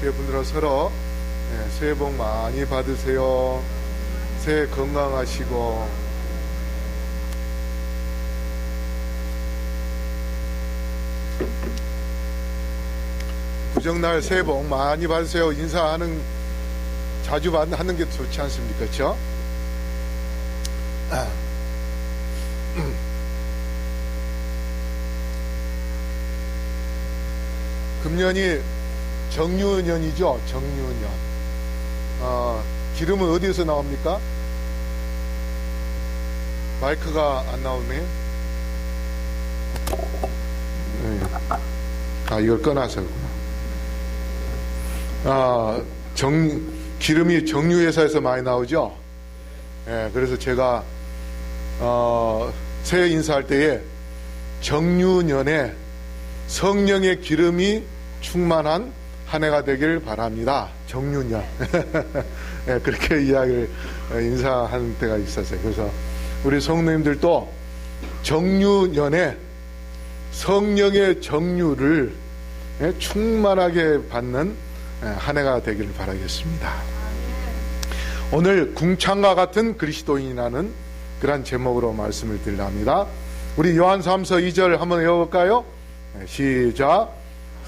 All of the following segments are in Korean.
이렇게 분들하 서로 새해 복 많이 받으세요. 새해 건강하시고 부정날 새해 복 많이 받으세요. 인사하는 자주 하는 게 좋지 않습니까? 그렇죠? 금년이 정유년이죠. 정유년. 기름은 어디에서 나옵니까? 마이크가 안 나오네. 이걸 꺼놔서구나. 기름이 정유회사에서 많이 나오죠. 그래서 제가 새해 인사할 때에 정유년에 성령의 기름이 충만한 한 해가 되길 바랍니다. 정유년. 그렇게 이야기를 인사하는 때가 있었어요. 그래서 우리 성도님들도 정유년에 성령의 정유를 충만하게 받는 한 해가 되기를 바라겠습니다. 오늘 궁창과 같은 그리스도인이라는 그런 제목으로 말씀을 드리랍니다. 우리 요한 3서 2절 한번 외워볼까요? 시작.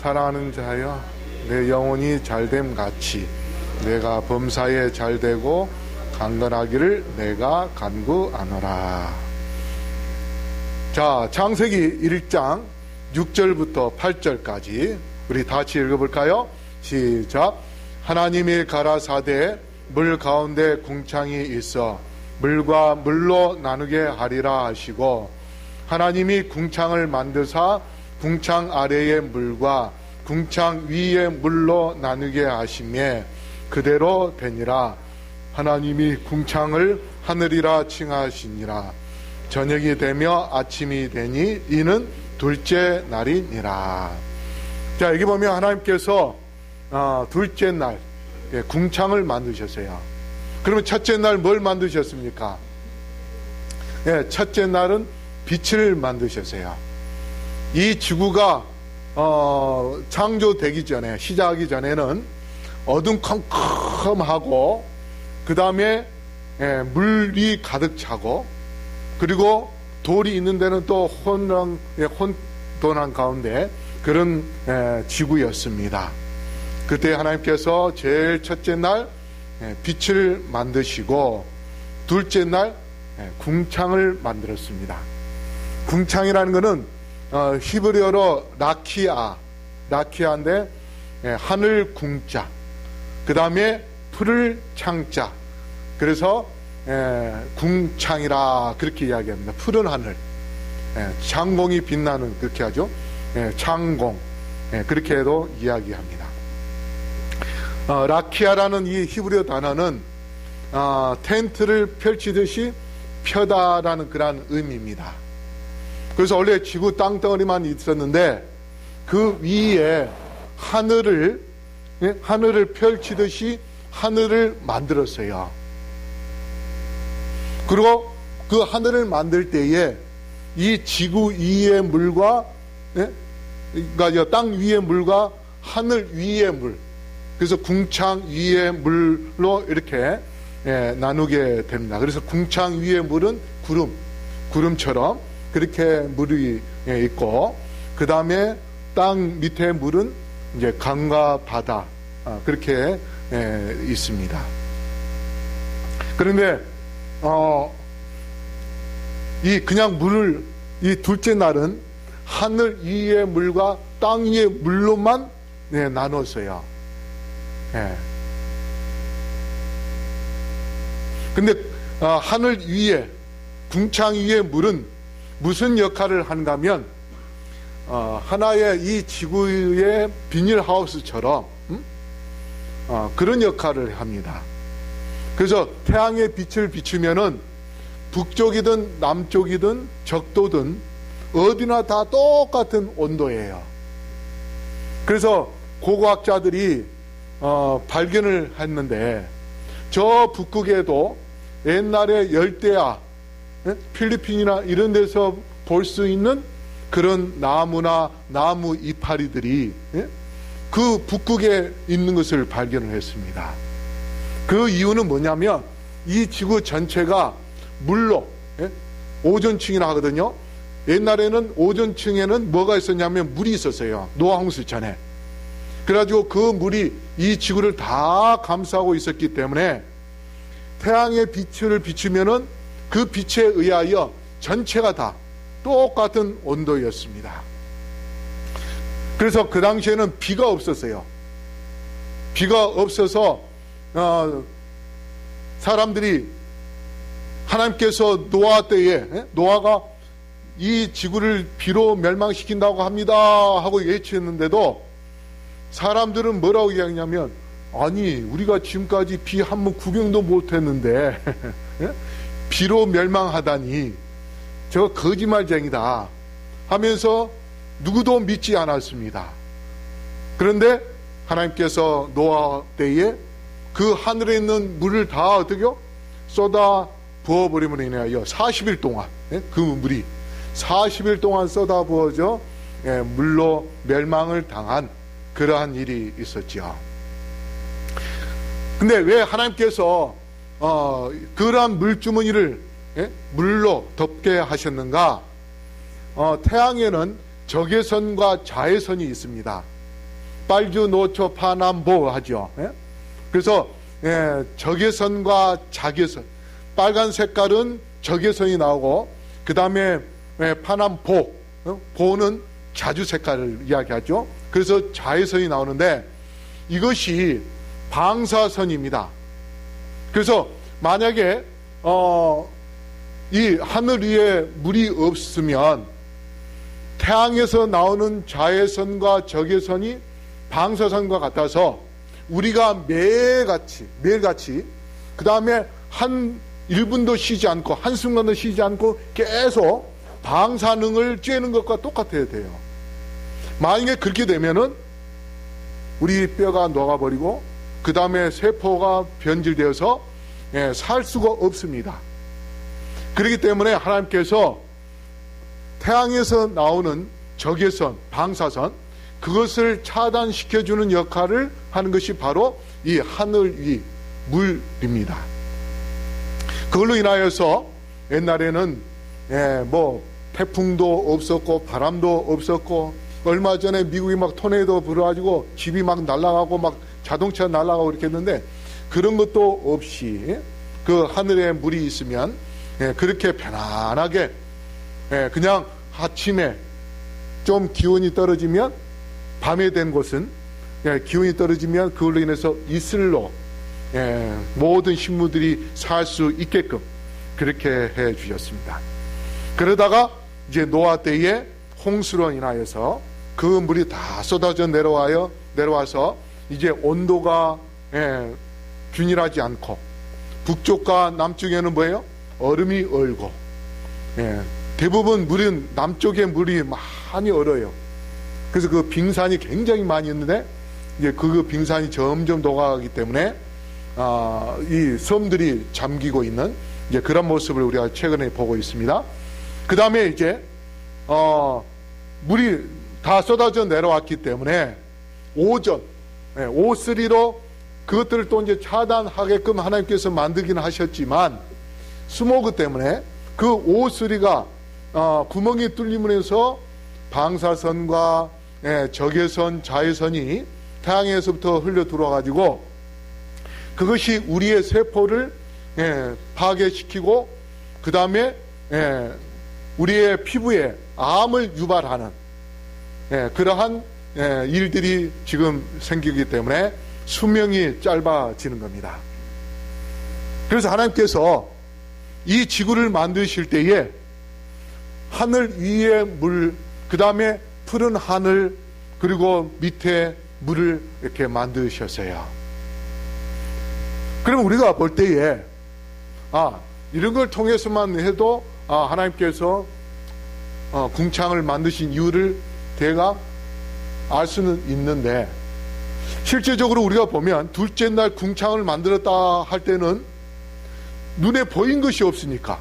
사랑하는 자여 내 영혼이 잘됨 같이 내가 범사에 잘되고 강건하기를 내가 간구하노라. 자, 창세기 1장 6절부터 8절까지 우리 다 같이 읽어볼까요? 시작. 하나님이 가라사대 물 가운데 궁창이 있어 물과 물로 나누게 하리라 하시고 하나님이 궁창을 만드사 궁창 아래의 물과 궁창 위의 물로 나누게 하시며 그대로 되니라. 하나님이 궁창을 하늘이라 칭하시니라. 저녁이 되며 아침이 되니 이는 둘째 날이니라. 자, 여기 보면 하나님께서 둘째 날 궁창을 만드셨어요. 그러면 첫째 날 뭘 만드셨습니까? 첫째 날은 빛을 만드셨어요. 이 지구가 창조되기 전에, 시작하기 전에는 어둠컴컴하고 그 다음에 물이 가득 차고 그리고 돌이 있는 데는 또 혼돈한 가운데 그런 지구였습니다. 그때 하나님께서 제일 첫째 날 빛을 만드시고 둘째 날 궁창을 만들었습니다. 궁창이라는 것은 히브리어로 라키아인데 하늘 궁자, 그 다음에 푸를 창자, 그래서 궁창이라 그렇게 이야기합니다. 푸른 하늘, 창공이 빛나는, 그렇게 하죠. 창공, 그렇게도 이야기합니다. 라키아라는 이 히브리어 단어는 텐트를 펼치듯이 펴다라는 그런 의미입니다. 그래서 원래 지구 땅덩어리만 있었는데 그 위에 하늘을 펼치듯이 하늘을 만들었어요. 그리고 그 하늘을 만들 때에 이 지구 위의 물과 그러니까 땅 위의 물과 하늘 위의 물, 그래서 궁창 위의 물로 이렇게 나누게 됩니다. 그래서 궁창 위의 물은 구름처럼 그렇게 물이 있고, 그 다음에 땅 밑에 물은 이제 강과 바다, 그렇게 있습니다. 그런데 이 둘째 날은 하늘 위의 물과 땅 위의 물로만 나눴어요. 근데 하늘 위에, 궁창 위의 물은 무슨 역할을 하는가 하면 하나의 이 지구의 비닐하우스처럼 그런 역할을 합니다. 그래서 태양의 빛을 비추면은 북쪽이든 남쪽이든 적도든 어디나 다 똑같은 온도예요. 그래서 고고학자들이 발견을 했는데 저 북극에도 옛날에 열대야, 필리핀이나 이런 데서 볼 수 있는 그런 나무나 나무 이파리들이 그 북극에 있는 것을 발견을 했습니다. 그 이유는 뭐냐면 이 지구 전체가 물로, 오존층이라 하거든요. 옛날에는 오존층에는 뭐가 있었냐면 물이 있었어요. 노아 홍수 전에. 그래가지고 그 물이 이 지구를 다 감싸고 있었기 때문에 태양의 빛을 비추면은 그 빛에 의하여 전체가 다 똑같은 온도였습니다. 그래서 그 당시에는 비가 없었어요. 비가 없어서 사람들이 하나님께서 노아 때에 노아가 이 지구를 비로 멸망시킨다고 합니다 하고 예측했는데도 사람들은 뭐라고 이야기하냐면 아니 우리가 지금까지 비 한 번 구경도 못했는데 비로 멸망하다니 저거 거짓말쟁이다 하면서 누구도 믿지 않았습니다. 그런데 하나님께서 노아 때에 그 하늘에 있는 물을 다 어떻게요? 쏟아 부어버림으로 인하여 40일 동안 그 물이 40일 동안 쏟아 부어져 물로 멸망을 당한 그러한 일이 있었죠. 근데 왜 하나님께서 그러한 물주머니를 물로 덮게 하셨는가? 태양에는 적외선과 자외선이 있습니다. 빨주, 노초, 파남보 하죠. 그래서 적외선과 자외선, 빨간 색깔은 적외선이 나오고 그 다음에 파남보, 보는 자주 색깔을 이야기하죠. 그래서 자외선이 나오는데 이것이 방사선입니다. 그래서 만약에 이 하늘 위에 물이 없으면 태양에서 나오는 자외선과 적외선이 방사선과 같아서 우리가 매일같이 그 다음에 한 1분도 쉬지 않고 한순간도 쉬지 않고 계속 방사능을 쬐는 것과 똑같아야 돼요. 만약에 그렇게 되면은 우리 뼈가 녹아버리고 그 다음에 세포가 변질되어서 살 수가 없습니다. 그렇기 때문에 하나님께서 태양에서 나오는 적외선, 방사선 그것을 차단시켜주는 역할을 하는 것이 바로 이 하늘 위 물입니다. 그걸로 인하여서 옛날에는 뭐 태풍도 없었고 바람도 없었고 얼마 전에 미국이 막 토네이도 불어가지고 집이 막 날아가고 막 자동차 날아가고 이렇게 했는데 그런 것도 없이 그 하늘에 물이 있으면 그렇게 편안하게 그냥 아침에 좀 기온이 떨어지면 밤에 된 곳은 기온이 떨어지면 그걸로 인해서 이슬로 모든 식물들이 살 수 있게끔 그렇게 해 주셨습니다. 그러다가 이제 노아 때에 홍수로 인하여서 그 물이 다 쏟아져 내려와서 이제 온도가 균일하지 않고 북쪽과 남쪽에는 뭐예요? 얼음이 얼고 대부분 물은 남쪽에 물이 많이 얼어요. 그래서 그 빙산이 굉장히 많이 있는데 이제 그 빙산이 점점 녹아가기 때문에 이 섬들이 잠기고 있는 이제 그런 모습을 우리가 최근에 보고 있습니다. 그 다음에 이제 물이 다 쏟아져 내려왔기 때문에 오존, O3로 그것들을 또 이제 차단하게끔 하나님께서 만들기는 하셨지만 스모그 때문에 그 O3가 구멍이 뚫리면서 방사선과 적외선, 자외선이 태양에서부터 흘러 들어와가지고 그것이 우리의 세포를 파괴시키고 그 다음에 우리의 피부에 암을 유발하는 그러한 일들이 지금 생기기 때문에 수명이 짧아지는 겁니다. 그래서 하나님께서 이 지구를 만드실 때에 하늘 위에 물, 그 다음에 푸른 하늘, 그리고 밑에 물을 이렇게 만드셨어요. 그럼 우리가 볼 때에 이런 걸 통해서만 해도 하나님께서 궁창을 만드신 이유를 대강 알 수는 있는데 실제적으로 우리가 보면 둘째 날 궁창을 만들었다 할 때는 눈에 보인 것이 없으니까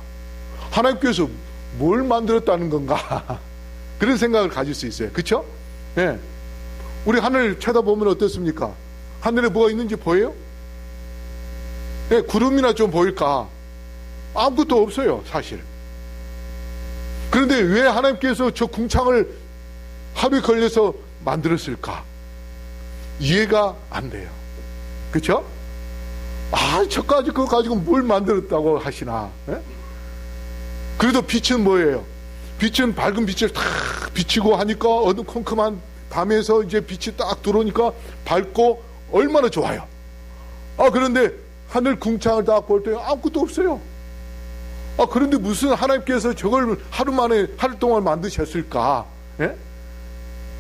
하나님께서 뭘 만들었다는 건가 그런 생각을 가질 수 있어요. 그렇죠? 우리 하늘 쳐다보면 어떻습니까? 하늘에 뭐가 있는지 보여요? 네, 구름이나 좀 보일까? 아무것도 없어요, 사실. 그런데 왜 하나님께서 저 궁창을 하루에 걸려서 만들었을까? 이해가 안 돼요. 그렇죠? 저까지 그거 가지고 뭘 만들었다고 하시나? 예? 그래도 빛은 뭐예요? 빛은 밝은 빛을 탁 비치고 하니까 어두컴컴한 밤에서 이제 빛이 딱 들어오니까 밝고 얼마나 좋아요. 그런데 하늘 궁창을 딱 볼 때 아무것도 없어요. 그런데 무슨 하나님께서 저걸 하루 동안 만드셨을까? 예?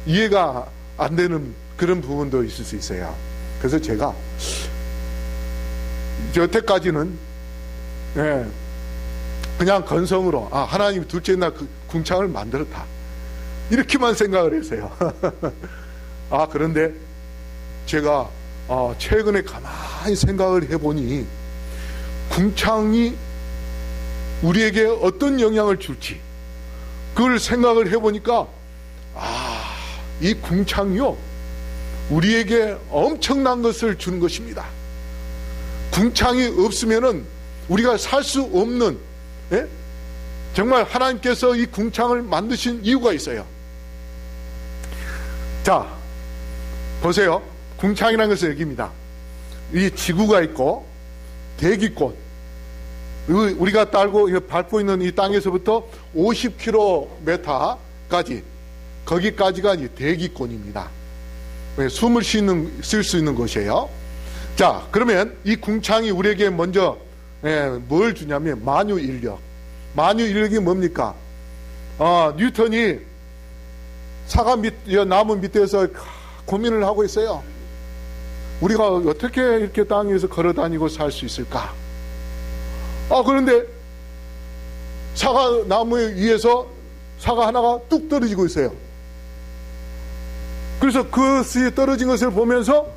이해가 안 되는 그런 부분도 있을 수 있어요. 그래서 제가 여태까지는 그냥 건성으로 하나님이 둘째 날 그 궁창을 만들었다 이렇게만 생각을 했어요. 그런데 제가 최근에 가만히 생각을 해보니 궁창이 우리에게 어떤 영향을 줄지 그걸 생각을 해보니까 이 궁창이요 우리에게 엄청난 것을 주는 것입니다. 궁창이 없으면은 우리가 살 수 없는, 정말 하나님께서 이 궁창을 만드신 이유가 있어요. 자, 보세요. 궁창이라는 것은 여기입니다. 이 지구가 있고 대기권, 우리가 밟고 있는 이 땅에서부터 50km까지 거기까지가 이제 대기권입니다. 숨을 쓸 수 있는 곳이에요. 자, 그러면 이 궁창이 우리에게 먼저 뭘 주냐면 만유인력. 만유인력이 뭡니까? 뉴턴이 나무 밑에서 고민을 하고 있어요. 우리가 어떻게 이렇게 땅에서 걸어 다니고 살 수 있을까? 그런데 나무 위에서 사과 하나가 뚝 떨어지고 있어요. 그래서 그 떨어진 것을 보면서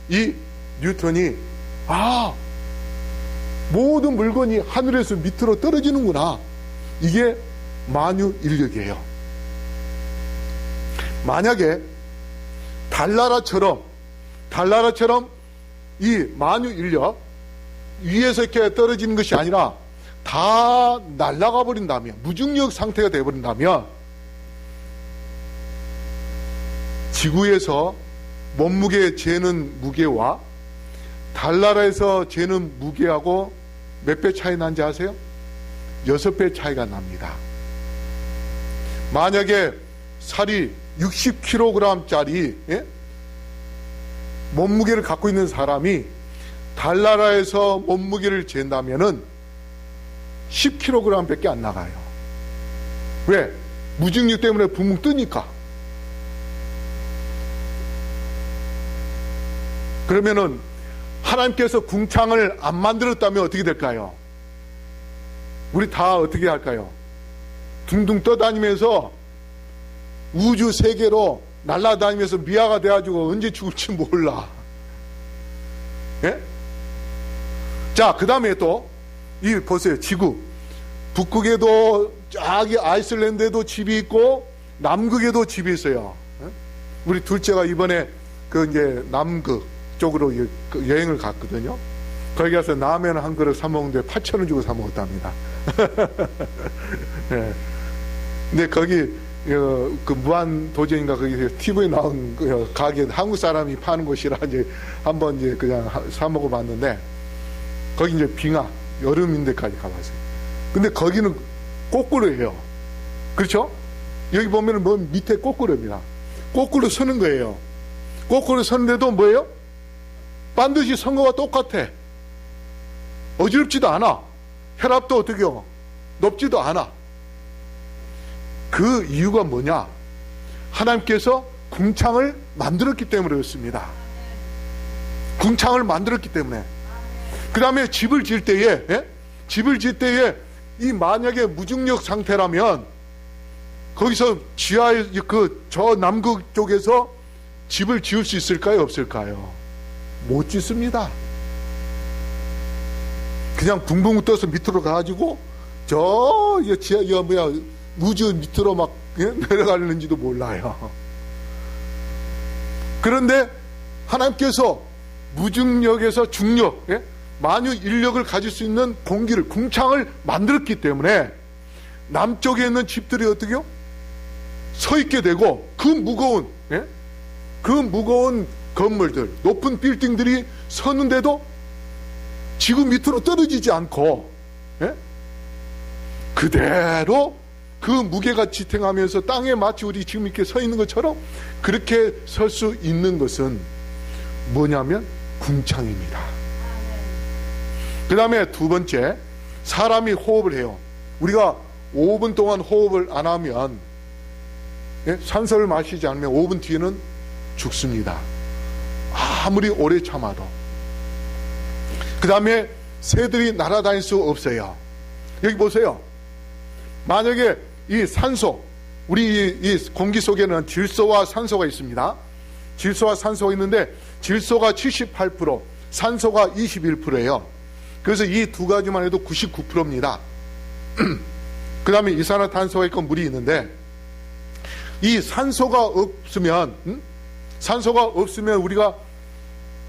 이 뉴턴이 모든 물건이 하늘에서 밑으로 떨어지는구나. 이게 만유인력이에요. 만약에 달나라처럼 이 만유인력 위에서 이렇게 떨어지는 것이 아니라 다 날아가 버린다면, 무중력 상태가 되어버린다면 지구에서 몸무게 재는 무게와 달나라에서 재는 무게하고 몇 배 차이 난지 아세요? 6배 차이가 납니다. 만약에 살이 60kg짜리 몸무게를 갖고 있는 사람이 달나라에서 몸무게를 잰다면은 10kg 밖에 안 나가요. 왜? 무중력 때문에 붕붕 뜨니까. 그러면은 하나님께서 궁창을 안 만들었다면 어떻게 될까요? 우리 다 어떻게 할까요? 둥둥 떠다니면서 우주 세계로 날아다니면서 미아가 돼가지고 언제 죽을지 몰라. 예? 자, 그 다음에 또 보세요. 지구 북극에도 저기 아이슬란드에도 집이 있고 남극에도 집이 있어요. 우리 둘째가 이번에 이제 남극 쪽으로 여행을 갔거든요. 거기 가서 라면 한 그릇 사 먹는데 8,000원 주고 사 먹었답니다. 네. 근데 거기 그 무한도전인가 거기 TV에 나온 가게 한국 사람이 파는 곳이라 이제 한번 이제 그냥 사 먹어봤는데 거기 이제 빙하 여름인데까지 가봤어요. 근데 거기는 거꾸로예요. 그렇죠? 여기 보면은 뭐 밑에 거꾸로입니다. 거꾸로 서는 거예요. 거꾸로 서는데도 뭐예요? 반드시 선 거와 똑같아. 어지럽지도 않아. 혈압도 어떻게요? 높지도 않아. 그 이유가 뭐냐? 하나님께서 궁창을 만들었기 때문에 그렇습니다. 궁창을 만들었기 때문에. 그 다음에 집을 지을 때에 이 만약에 무중력 상태라면 거기서 지하에 저 남극 쪽에서 집을 지을 수 있을까요? 없을까요? 못 짓습니다. 그냥 붕붕 떠서 밑으로 가가지고 우주 밑으로 막 내려가는지도 몰라요. 그런데 하나님께서 무중력에서 중력, 만유 인력을 가질 수 있는 공기를, 궁창을 만들었기 때문에 남쪽에 있는 집들이 어떻게요? 서 있게 되고 그 무거운 건물들, 높은 빌딩들이 서는데도 지구 밑으로 떨어지지 않고 그대로 그 무게가 지탱하면서 땅에 마치 우리 지금 이렇게 서 있는 것처럼 그렇게 설 수 있는 것은 뭐냐면 궁창입니다. 그 다음에 두 번째, 사람이 호흡을 해요. 우리가 5분 동안 호흡을 안 하면, 산소를 마시지 않으면 5분 뒤에는 죽습니다. 아무리 오래 참아도. 그 다음에 새들이 날아다닐 수 없어요. 여기 보세요. 만약에 이 산소, 우리 이 공기 속에는 질소와 산소가 있습니다. 질소와 산소가 있는데 질소가 78%, 산소가 21%예요. 그래서 이 두 가지만 해도 99%입니다. 그 다음에 이산화탄소가 있고 물이 있는데, 이 산소가 없으면 우리가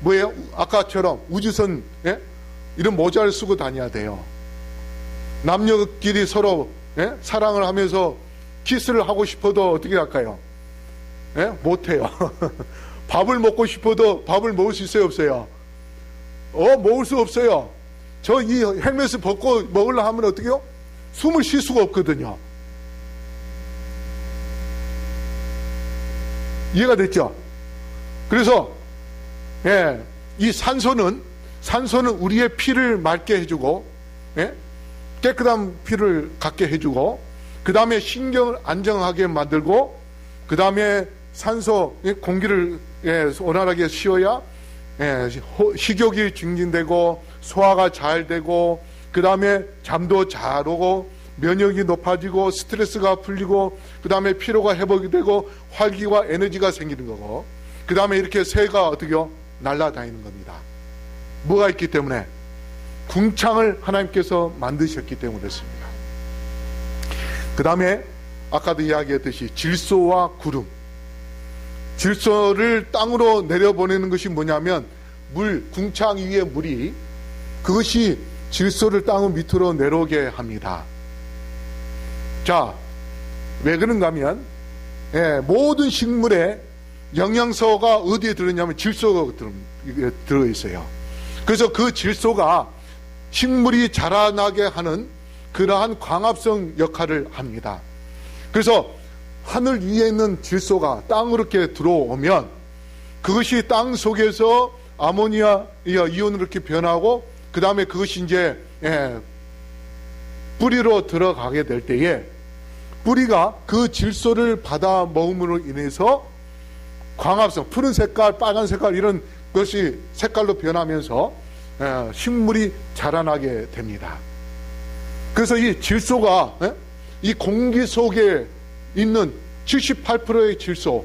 뭐예요? 아까처럼 우주선, 이런 모자를 쓰고 다녀야 돼요. 남녀끼리 서로 사랑을 하면서 키스를 하고 싶어도 어떻게 할까요? 못해요. 밥을 먹고 싶어도 밥을 먹을 수 있어요, 없어요? 먹을 수 없어요. 저 이 헬멧을 벗고 먹으려 하면 어떻게 해요? 숨을 쉴 수가 없거든요. 이해가 됐죠? 그래서 이 산소는 우리의 피를 맑게 해주고, 깨끗한 피를 갖게 해주고, 그 다음에 신경을 안정하게 만들고, 그 다음에 산소, 공기를 원활하게 쉬어야 식욕이 증진되고 소화가 잘 되고, 그 다음에 잠도 잘 오고 면역이 높아지고 스트레스가 풀리고, 그 다음에 피로가 회복이 되고 활기와 에너지가 생기는 거고, 그 다음에 이렇게 새가 어떻게요? 날아다니는 겁니다. 뭐가 있기 때문에? 궁창을 하나님께서 만드셨기 때문에 그렇습니다. 그 다음에 아까도 이야기했듯이 질소와 구름, 질소를 땅으로 내려보내는 것이 뭐냐면 궁창 위에 물이, 그것이 질소를 땅 밑으로 내려오게 합니다. 자, 왜 그런가 하면 모든 식물에 영양소가 어디에 들어있냐면 질소가 들어있어요. 그래서 그 질소가 식물이 자라나게 하는 그러한 광합성 역할을 합니다. 그래서 하늘 위에 있는 질소가 땅으로 이렇게 들어오면 그것이 땅 속에서 아모니아 이온으로 이렇게 변하고, 그 다음에 그것이 이제 뿌리로 들어가게 될 때에 뿌리가 그 질소를 받아 먹음으로 인해서 광합성, 푸른 색깔, 빨간 색깔 이런 것이 색깔로 변하면서 식물이 자라나게 됩니다. 그래서 이 질소가 이 공기 속에 있는 78%의 질소,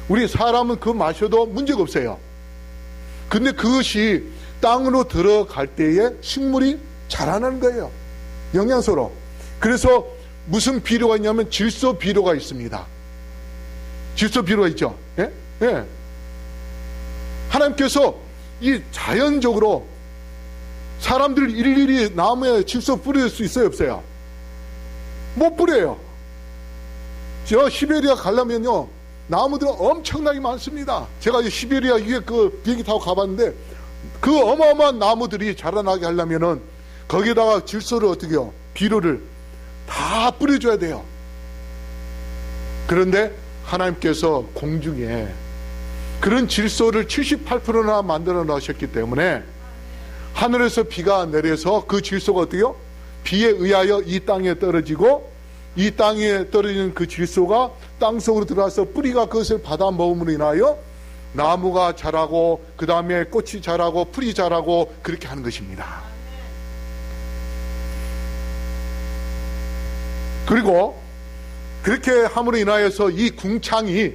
우리 사람은 그거 마셔도 문제가 없어요. 근데 그것이 땅으로 들어갈 때에 식물이 자라나는 거예요. 영양소로. 그래서 무슨 비료가 있냐면 질소 비료가 있습니다. 질소 비료가 있죠. 하나님께서 이 자연적으로 사람들 일일이 나무에 질소 뿌릴 수 있어요, 없어요? 못 뿌려요. 저 시베리아 가려면요, 나무들은 엄청나게 많습니다. 제가 시베리아 위에 그 비행기 타고 가봤는데 그 어마어마한 나무들이 자라나게 하려면은 거기에다가 질소를 어떻게 해요? 비료를 다 뿌려줘야 돼요. 그런데 하나님께서 공중에 그런 질소를 78%나 만들어 놓으셨기 때문에 하늘에서 비가 내려서 그 질소가 어떻게 해요? 비에 의하여 이 땅에 떨어지고, 이 땅에 떨어지는 그 질소가 땅속으로 들어와서 뿌리가 그것을 받아 먹음으로 인하여 나무가 자라고, 그 다음에 꽃이 자라고 풀이 자라고 그렇게 하는 것입니다. 그리고 그렇게 함으로 인하여서 이 궁창이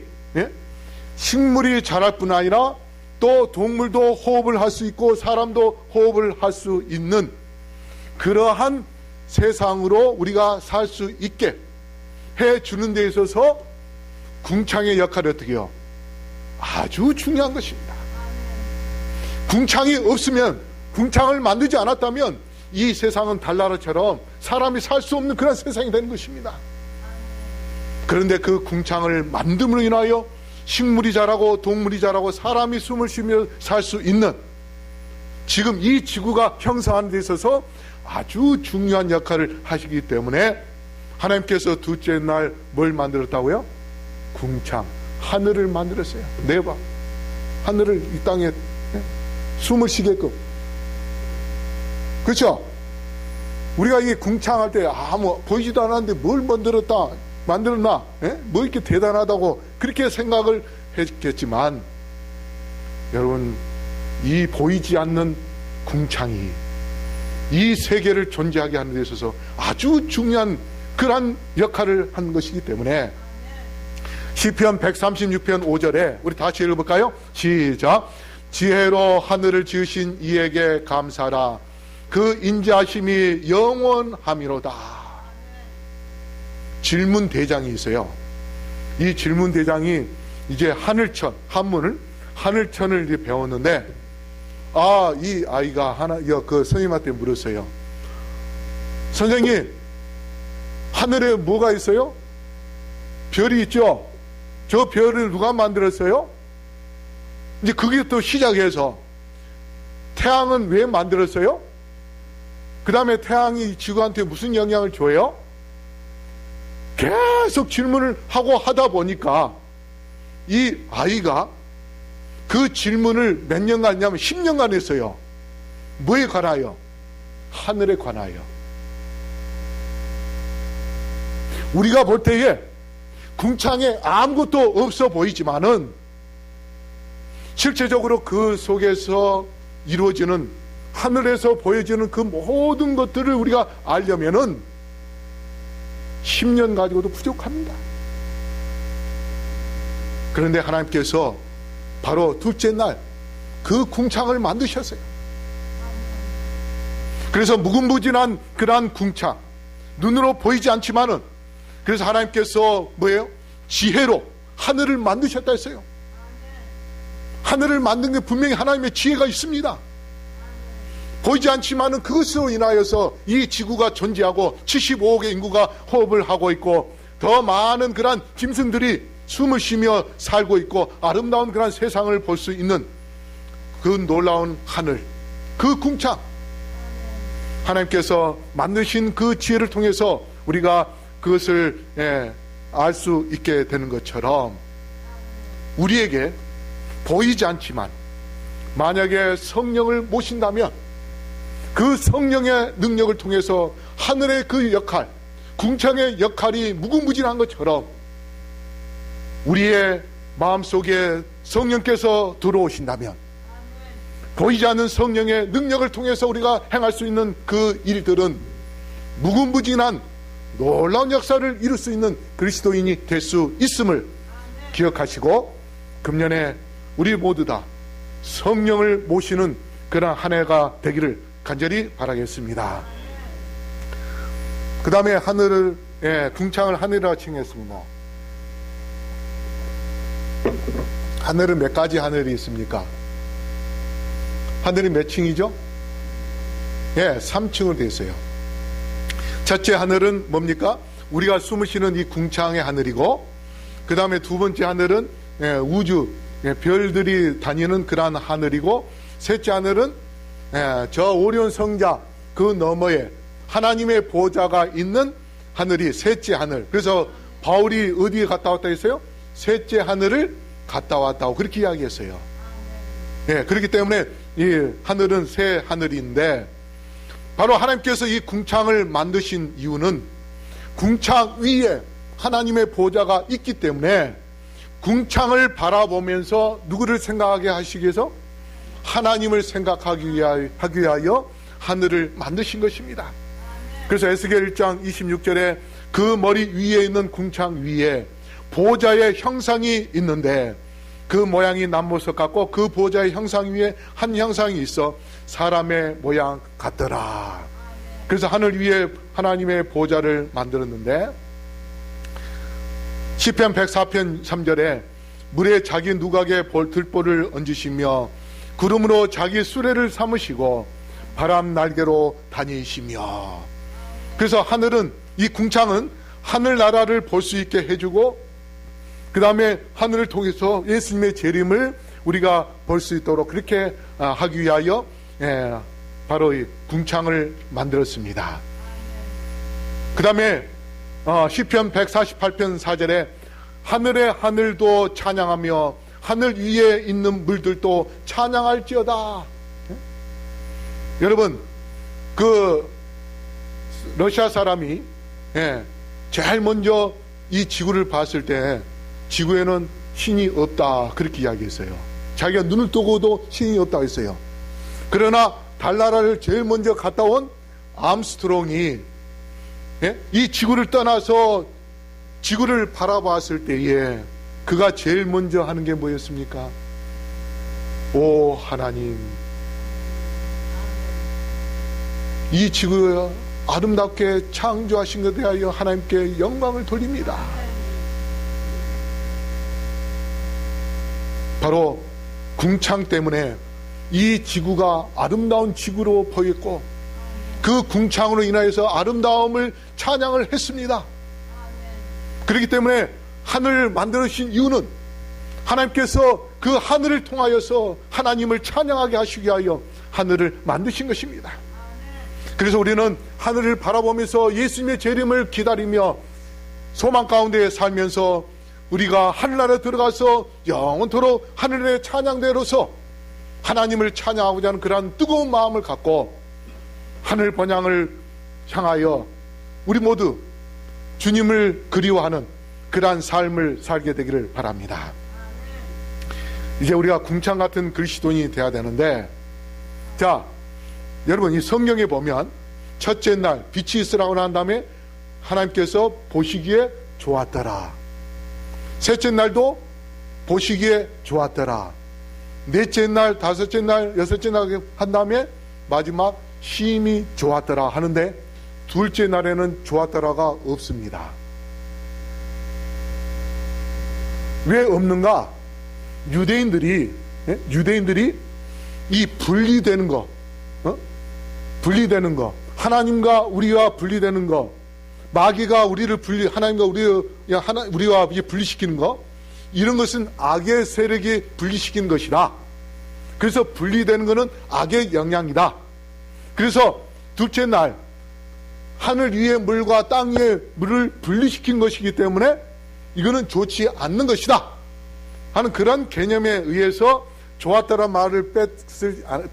식물이 자랄 뿐 아니라 또 동물도 호흡을 할 수 있고 사람도 호흡을 할 수 있는 그러한 세상으로 우리가 살 수 있게 해주는 데 있어서 궁창의 역할을 어떻게 해요? 아주 중요한 것입니다. 궁창이 없으면, 궁창을 만들지 않았다면 이 세상은 달나라처럼 사람이 살 수 없는 그런 세상이 되는 것입니다. 그런데 그 궁창을 만듦으로 인하여 식물이 자라고 동물이 자라고 사람이 숨을 쉬며 살 수 있는, 지금 이 지구가 형성하는 데 있어서 아주 중요한 역할을 하시기 때문에 하나님께서 둘째 날 뭘 만들었다고요? 궁창, 하늘을 만들었어요. 네바, 하늘을 이 땅에 숨을 쉬게끔. 그렇죠? 우리가 이게 궁창할 때 아무 보이지도 않았는데 뭘 만들었나? 뭐 이렇게 대단하다고 그렇게 생각을 했겠지만, 여러분, 이 보이지 않는 궁창이 이 세계를 존재하게 하는 데 있어서 아주 중요한 그러한 역할을 한 것이기 때문에 시편 136편 5절에 우리 다시 읽어볼까요? 시작. 지혜로 하늘을 지으신 이에게 감사라. 그 인자하심이 영원함이로다. 질문 대장이 있어요. 이 질문 대장이 이제 하늘천, 하늘천을 이제 배웠는데, 이 아이가 그 선생님한테 물었어요. 선생님, 하늘에 뭐가 있어요? 별이 있죠? 저 별을 누가 만들었어요? 이제 그게 또 시작해서, 태양은 왜 만들었어요? 그 다음에 태양이 지구한테 무슨 영향을 줘요? 계속 질문을 하고 하다 보니까 이 아이가 그 질문을 몇 년간 했냐면 10년간 했어요. 뭐에 관하여? 하늘에 관하여. 우리가 볼 때에 궁창에 아무것도 없어 보이지만은 실제적으로 그 속에서 이루어지는, 하늘에서 보여지는 그 모든 것들을 우리가 알려면은 10년 가지고도 부족합니다. 그런데 하나님께서 바로 둘째 날 그 궁창을 만드셨어요. 그래서 무궁무진한 그러한 궁창, 눈으로 보이지 않지만은, 그래서 하나님께서 뭐예요? 지혜로 하늘을 만드셨다 했어요. 하늘을 만든 게 분명히 하나님의 지혜가 있습니다. 보이지 않지만은 그것으로 인하여서 이 지구가 존재하고 75억의 인구가 호흡을 하고 있고, 더 많은 그러한 짐승들이 숨을 쉬며 살고 있고, 아름다운 그런 세상을 볼 수 있는 그 놀라운 하늘, 그 궁창, 하나님께서 만드신 그 지혜를 통해서 우리가 그것을 알 수 있게 되는 것처럼, 우리에게 보이지 않지만 만약에 성령을 모신다면 그 성령의 능력을 통해서 하늘의 그 역할, 궁창의 역할이 무궁무진한 것처럼 우리의 마음속에 성령께서 들어오신다면, 보이지 않는 성령의 능력을 통해서 우리가 행할 수 있는 그 일들은 무궁무진한 놀라운 역사를 이룰 수 있는 그리스도인이 될 수 있음을 기억하시고, 금년에 우리 모두 다 성령을 모시는 그런 한 해가 되기를 간절히 바라겠습니다. 그 다음에 하늘을, 궁창을 하늘이라고 칭했습니다. 하늘은 몇 가지 하늘이 있습니까? 하늘이 몇 층이죠? 3층으로 되어 있어요. 첫째 하늘은 뭡니까? 우리가 숨을 쉬는 이 궁창의 하늘이고, 그 다음에 두 번째 하늘은 우주, 별들이 다니는 그러한 하늘이고, 셋째 하늘은 저 오리온 성자 그 너머에 하나님의 보좌가 있는 하늘이 셋째 하늘. 그래서 바울이 어디에 갔다 왔다 했어요? 셋째 하늘을 갔다 왔다고 그렇게 이야기했어요. 그렇기 때문에 이 하늘은 새 하늘인데, 바로 하나님께서 이 궁창을 만드신 이유는 궁창 위에 하나님의 보좌가 있기 때문에, 궁창을 바라보면서 누구를 생각하게 하시기 위해서? 하나님을 생각하기 위하여 하늘을 만드신 것입니다. 그래서 에스겔 1장 26절에 그 머리 위에 있는 궁창 위에 보좌의 형상이 있는데, 그 모양이 남보석 같고 그 보좌의 형상 위에 한 형상이 있어 사람의 모양 같더라. 그래서 하늘 위에 하나님의 보좌를 만들었는데, 시편 104편 3절에 물에 자기 누각에 들보를 얹으시며 구름으로 자기 수레를 삼으시고 바람 날개로 다니시며. 그래서 하늘은, 이 궁창은 하늘나라를 볼 수 있게 해주고, 그 다음에 하늘을 통해서 예수님의 재림을 우리가 볼 수 있도록 그렇게 하기 위하여 바로 이 궁창을 만들었습니다. 그 다음에 시편 148편 4절에 하늘의 하늘도 찬양하며 하늘 위에 있는 물들도 찬양할지어다. 여러분, 그 러시아 사람이 제일 먼저 이 지구를 봤을 때 지구에는 신이 없다 그렇게 이야기했어요. 자기가 눈을 뜨고도 신이 없다고 했어요. 그러나 달나라를 제일 먼저 갔다 온 암스트롱이 이 지구를 떠나서 지구를 바라봤을 때에 그가 제일 먼저 하는 게 뭐였습니까? 오 하나님, 이 지구에 아름답게 창조하신 것에 대하여 하나님께 영광을 돌립니다. 바로 궁창 때문에 이 지구가 아름다운 지구로 보였고, 그 궁창으로 인하여서 아름다움을 찬양을 했습니다. 그렇기 때문에 하늘을 만드신 이유는 하나님께서 그 하늘을 통하여서 하나님을 찬양하게 하시기 위하여 하늘을 만드신 것입니다. 그래서 우리는 하늘을 바라보면서 예수님의 재림을 기다리며 소망 가운데 살면서 우리가 하늘나라에 들어가서 영원토록 하늘의 찬양대로서 하나님을 찬양하고자 하는 그러한 뜨거운 마음을 갖고 하늘 번향을 향하여 우리 모두 주님을 그리워하는 그러한 삶을 살게 되기를 바랍니다. 이제 우리가 궁창 같은 그리스도인이 되어야 되는데, 자, 여러분, 이 성경에 보면 첫째 날 빛이 있으라고 난 다음에 하나님께서 보시기에 좋았더라. 셋째 날도 보시기에 좋았더라. 넷째 날, 다섯째 날, 여섯째 날 한 다음에 마지막 심히 좋았더라 하는데, 둘째 날에는 좋았더라가 없습니다. 왜 없는가? 유대인들이 이 분리되는 거, 분리되는 거, 하나님과 우리와 분리되는 거, 마귀가 우리를 하나님과 우리와 분리시키는 거, 이런 것은 악의 세력이 분리시키는 것이다. 그래서 분리되는 것은 악의 영향이다. 그래서 둘째 날 하늘 위의 물과 땅 위의 물을 분리시킨 것이기 때문에 이거는 좋지 않는 것이다 하는 그런 개념에 의해서 좋았다란 말을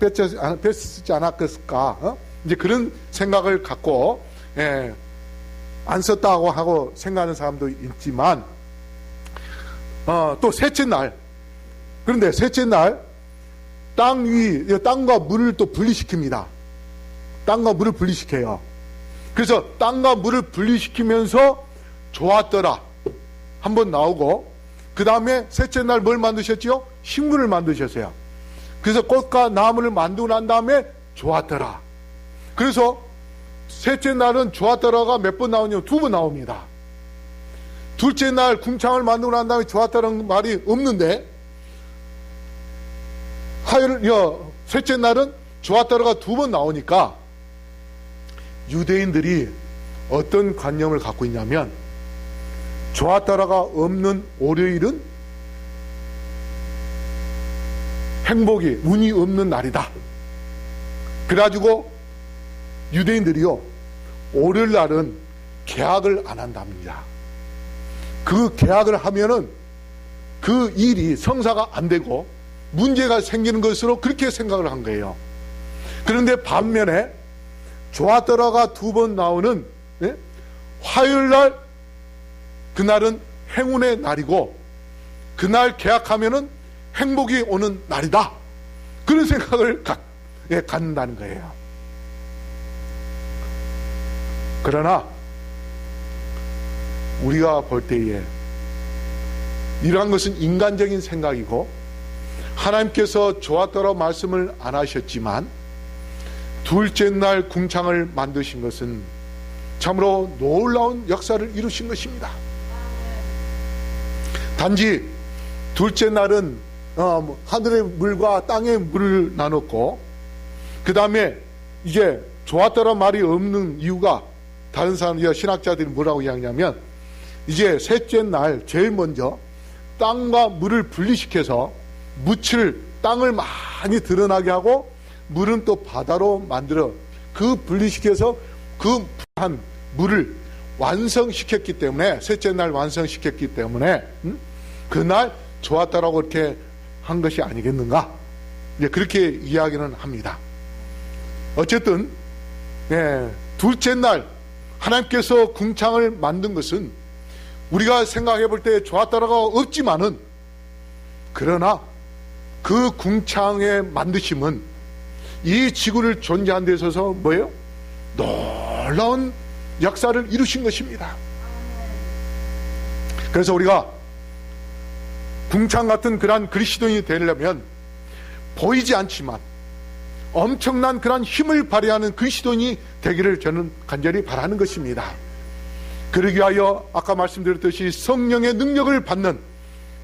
뺐지 않았을까, 이제 그런 생각을 갖고 안 썼다고 하고 생각하는 사람도 있지만, 또 셋째 날, 그런데 셋째 날 땅과 물을 또 분리시킵니다. 땅과 물을 분리시켜요. 그래서 땅과 물을 분리시키면서 좋았더라 한번 나오고, 그 다음에 셋째 날 뭘 만드셨죠? 식물을 만드셨어요. 그래서 꽃과 나무를 만들고 난 다음에 좋았더라. 그래서 셋째 날은 좋았더라가 몇 번 나오냐면 2번 나옵니다. 둘째 날 궁창을 만들고 난 다음에 좋았다는 말이 없는데, 셋째 날은 좋았다가 2번 나오니까 유대인들이 어떤 관념을 갖고 있냐면, 좋았다가 없는 월요일은 행복이, 운이 없는 날이다. 그래가지고 유대인들이요, 월요일 날은 계약을 안 한답니다. 그 계약을 하면은 그 일이 성사가 안 되고 문제가 생기는 것으로 그렇게 생각을 한 거예요. 그런데 반면에 좋았더라가 2번 나오는 화요일 날, 그날은 행운의 날이고 그날 계약하면은 행복이 오는 날이다. 그런 생각을 갖는다는 거예요. 그러나 우리가 볼 때에 이러한 것은 인간적인 생각이고, 하나님께서 좋았더라 말씀을 안 하셨지만 둘째 날 궁창을 만드신 것은 참으로 놀라운 역사를 이루신 것입니다. 단지 둘째 날은 하늘의 물과 땅의 물을 나눴고, 그 다음에 이제 좋았다란 말이 없는 이유가, 다른 사람들, 신학자들이 뭐라고 이야기하냐면, 이제 셋째 날 제일 먼저 땅과 물을 분리시켜서 땅을 많이 드러나게 하고, 물은 또 바다로 만들어 그 분리시켜서 그 한 물을 완성시켰기 때문에, 셋째 날 완성시켰기 때문에 그날 좋았다라고 이렇게 한 것이 아니겠는가, 이제 그렇게 이야기는 합니다. 어쨌든 둘째 날 하나님께서 궁창을 만든 것은 우리가 생각해 볼 때 좋았다라고 없지만은, 그러나 그 궁창의 만드심은 이 지구를 존재하는 데 있어서 뭐예요? 놀라운 역사를 이루신 것입니다. 그래서 우리가 궁창 같은 그러한 그리스도인이 되려면 보이지 않지만 엄청난 그러한 힘을 발휘하는 그리스도인이 되기를 저는 간절히 바라는 것입니다. 그러기 위하여 아까 말씀드렸듯이 성령의 능력을 받는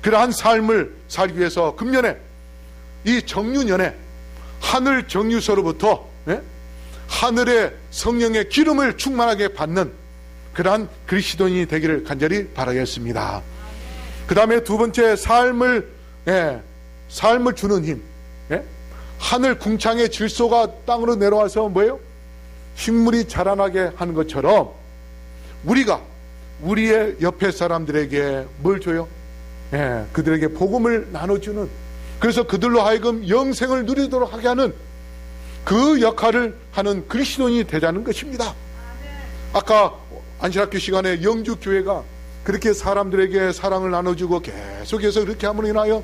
그러한 삶을 살기 위해서 금년에 이 정유년에 하늘 정유소로부터 하늘의 성령의 기름을 충만하게 받는 그러한 그리스도인이 되기를 간절히 바라겠습니다. 그 다음에 두 번째, 삶을 주는 힘. 하늘 궁창의 질소가 땅으로 내려와서 뭐예요? 식물이 자라나게 하는 것처럼 우리가 우리의 옆에 사람들에게 뭘 줘요? 그들에게 복음을 나눠주는, 그래서 그들로 하여금 영생을 누리도록 하게 하는 그 역할을 하는 그리스도인이 되자는 것입니다. 아까 안식학교 시간에 영주교회가 그렇게 사람들에게 사랑을 나눠주고 계속해서 그렇게 함으로 인하여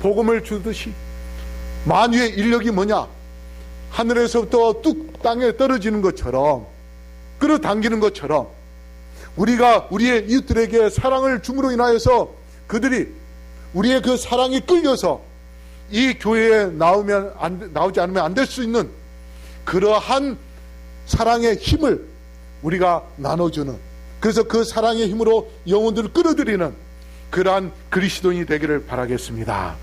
복음을 주듯이, 만유의 인력이 뭐냐? 하늘에서부터 뚝 땅에 떨어지는 것처럼, 끌어당기는 것처럼 우리가 우리의 이웃들에게 사랑을 줌으로 인하여서 그들이 우리의 그 사랑이 끌려서 이 교회에 나오지 않으면 안 될 수 있는 그러한 사랑의 힘을 우리가 나눠주는, 그래서 그 사랑의 힘으로 영혼들을 끌어들이는 그러한 그리스도인이 되기를 바라겠습니다.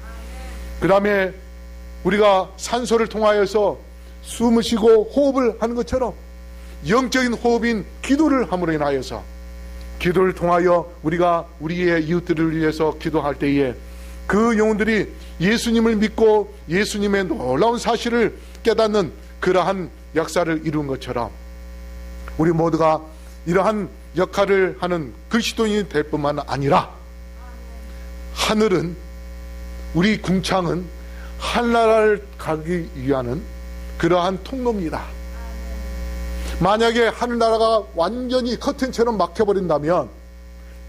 그 다음에 우리가 산소를 통하여서 숨을 쉬고 호흡을 하는 것처럼 영적인 호흡인 기도를 함으로 인하여서, 기도를 통하여 우리가 우리의 이웃들을 위해서 기도할 때에 그 영혼들이 예수님을 믿고 예수님의 놀라운 사실을 깨닫는 그러한 역사를 이룬 것처럼 우리 모두가 이러한 역할을 하는 그리스도인이 될 뿐만 아니라, 하늘은, 우리 궁창은 하늘나라를 가기 위한 그러한 통로입니다. 만약에 하늘나라가 완전히 커튼처럼 막혀버린다면,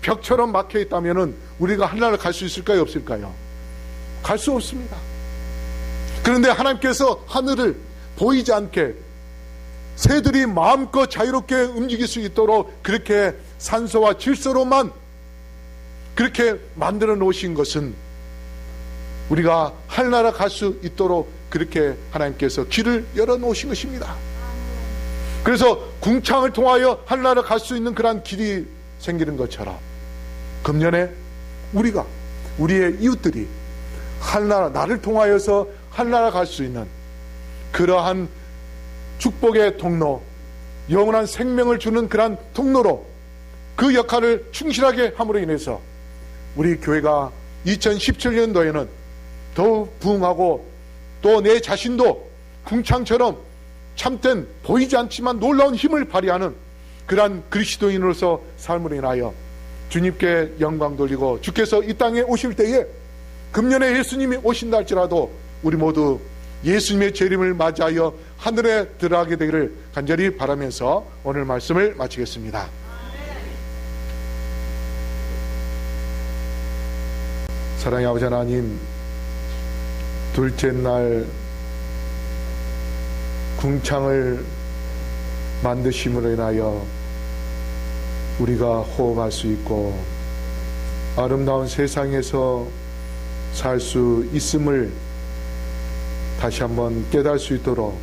벽처럼 막혀있다면 우리가 하늘나라를 갈 수 있을까요? 없을까요? 갈 수 없습니다. 그런데 하나님께서 하늘을 보이지 않게 새들이 마음껏 자유롭게 움직일 수 있도록 그렇게 산소와 질소로만 그렇게 만들어 놓으신 것은 우리가 하늘나라 갈 수 있도록 그렇게 하나님께서 길을 열어 놓으신 것입니다. 그래서 궁창을 통하여 하늘나라 갈 수 있는 그러한 길이 생기는 것처럼 금년에 우리가, 우리의 이웃들이 하늘나라, 나를 통하여서 하늘나라 갈 수 있는 그러한 축복의 통로, 영원한 생명을 주는 그러한 통로로 그 역할을 충실하게 함으로 인해서 우리 교회가 2017년도에는 더욱 부흥하고, 또 내 자신도 궁창처럼 참된 보이지 않지만 놀라운 힘을 발휘하는 그러한 그리스도인으로서 삶으로 인하여 주님께 영광 돌리고, 주께서 이 땅에 오실 때에 금년에 예수님이 오신다 할지라도 우리 모두 예수님의 재림을 맞이하여 하늘에 들어가게 되기를 간절히 바라면서 오늘 말씀을 마치겠습니다. 사랑의 아버지 하나님, 둘째 날 궁창을 만드심으로 인하여 우리가 호흡할 수 있고 아름다운 세상에서 살 수 있음을 다시 한번 깨달을 수 있도록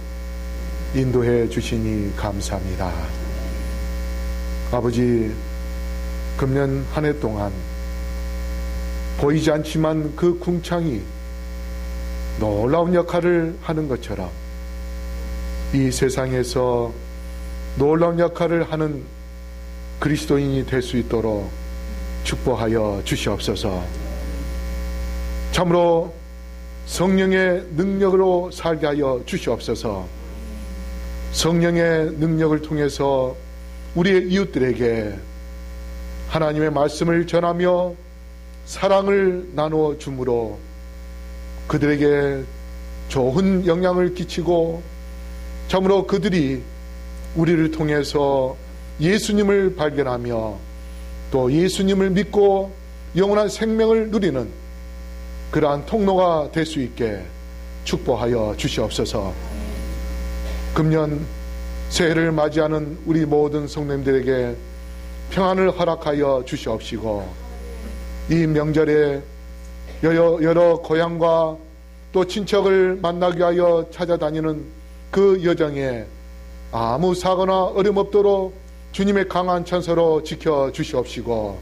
인도해 주시니 감사합니다. 아버지, 금년 한 해 동안 보이지 않지만 그 궁창이 놀라운 역할을 하는 것처럼 이 세상에서 놀라운 역할을 하는 그리스도인이 될 수 있도록 축복하여 주시옵소서. 참으로 성령의 능력으로 살게 하여 주시옵소서. 성령의 능력을 통해서 우리의 이웃들에게 하나님의 말씀을 전하며 사랑을 나누어 주므로 그들에게 좋은 영향을 끼치고 참으로 그들이 우리를 통해서 예수님을 발견하며 또 예수님을 믿고 영원한 생명을 누리는 그러한 통로가 될 수 있게 축복하여 주시옵소서. 금년 새해를 맞이하는 우리 모든 성도님들에게 평안을 허락하여 주시옵시고 이 명절에 여러 고향과 또 친척을 만나기 위하여 찾아다니는 그 여정에 아무 사고나 어려움 없도록 주님의 강한 천사로 지켜 주시옵시고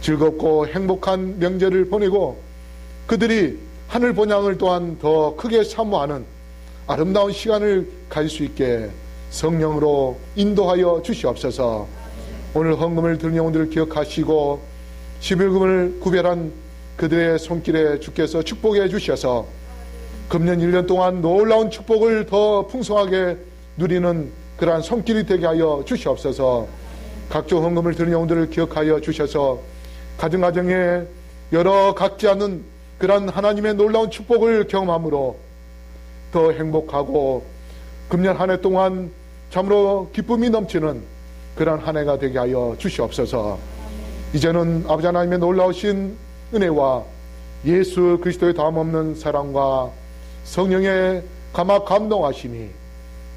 즐겁고 행복한 명절을 보내고 그들이 하늘 본향을 또한 더 크게 사모하는 아름다운 시간을 가질 수 있게 성령으로 인도하여 주시옵소서. 오늘 헌금을 드린 영혼들을 기억하시고 11금을 구별한 그들의 손길에 주께서 축복해 주셔서 금년 1년 동안 놀라운 축복을 더 풍성하게 누리는 그러한 손길이 되게 하여 주시옵소서. 각종 헌금을 드린 영혼들을 기억하여 주셔서 가정가정에 여러 각지 않는 그러한 하나님의 놀라운 축복을 경험함으로 더 행복하고 금년 한 해 동안 참으로 기쁨이 넘치는 그러한 한 해가 되게 하여 주시옵소서. 이제는 아버지 하나님의 놀라우신 은혜와 예수 그리스도의 다함없는 사랑과 성령의 감화 감동하심이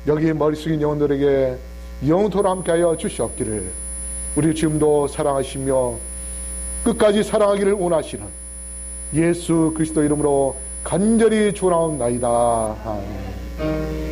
여기 머리 숙인 영혼들에게 영원토록 함께하여 주시옵기를 우리 지금도 사랑하시며 끝까지 사랑하기를 원하시는 예수 그리스도 이름으로 간절히 축원하옵나이다. 아멘.